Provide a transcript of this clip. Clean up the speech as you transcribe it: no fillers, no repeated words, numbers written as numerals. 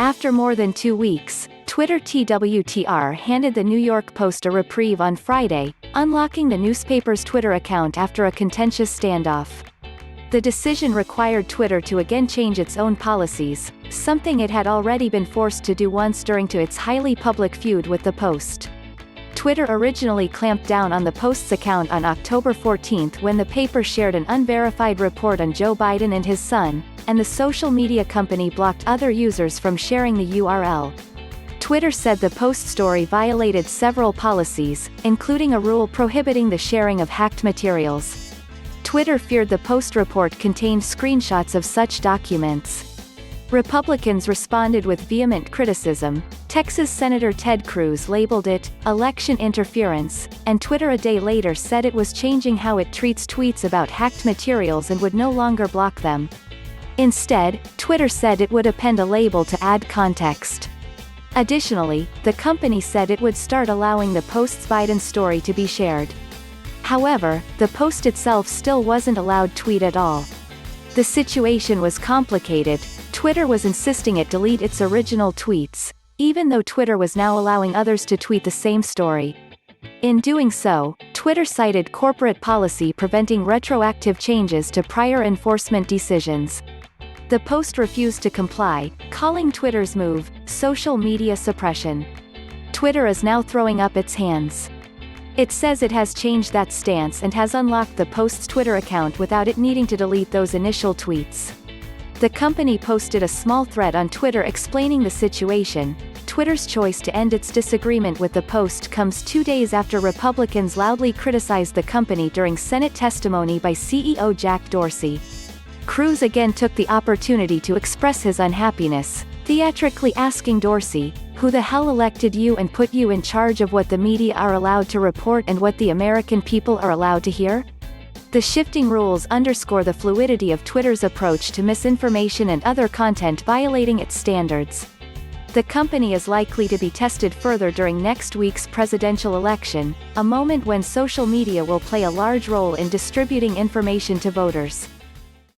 After more than 2 weeks, Twitter TWTR handed the New York Post a reprieve on Friday, unlocking the newspaper's Twitter account after a contentious standoff. The decision required Twitter to again change its own policies, something it had already been forced to do once during its highly public feud with the Post. Twitter originally clamped down on the Post's account on October 14 when the paper shared an unverified report on Joe Biden and his son, and the social media company blocked other users from sharing the URL. Twitter said the Post story violated several policies, including a rule prohibiting the sharing of hacked materials. Twitter feared the Post report contained screenshots of such documents. Republicans responded with vehement criticism. Texas Senator Ted Cruz labeled it election interference, and Twitter a day later said it was changing how it treats tweets about hacked materials and would no longer block them. Instead, Twitter said it would append a label to add context. Additionally, the company said it would start allowing the Post's Biden story to be shared. However, the Post itself still wasn't allowed tweet at all. The situation was complicated. Twitter was insisting it delete its original tweets, even though Twitter was now allowing others to tweet the same story. In doing so, Twitter cited corporate policy preventing retroactive changes to prior enforcement decisions. The Post refused to comply, calling Twitter's move social media suppression. Twitter is now throwing up its hands. It says it has changed that stance and has unlocked the Post's Twitter account without it needing to delete those initial tweets. The company posted a small thread on Twitter explaining the situation. Twitter's choice to end its disagreement with the Post comes 2 days after Republicans loudly criticized the company during Senate testimony by CEO Jack Dorsey. Cruz again took the opportunity to express his unhappiness, theatrically asking Dorsey, "Who the hell elected you and put you in charge of what the media are allowed to report and what the American people are allowed to hear?" The shifting rules underscore the fluidity of Twitter's approach to misinformation and other content violating its standards. The company is likely to be tested further during next week's presidential election, a moment when social media will play a large role in distributing information to voters.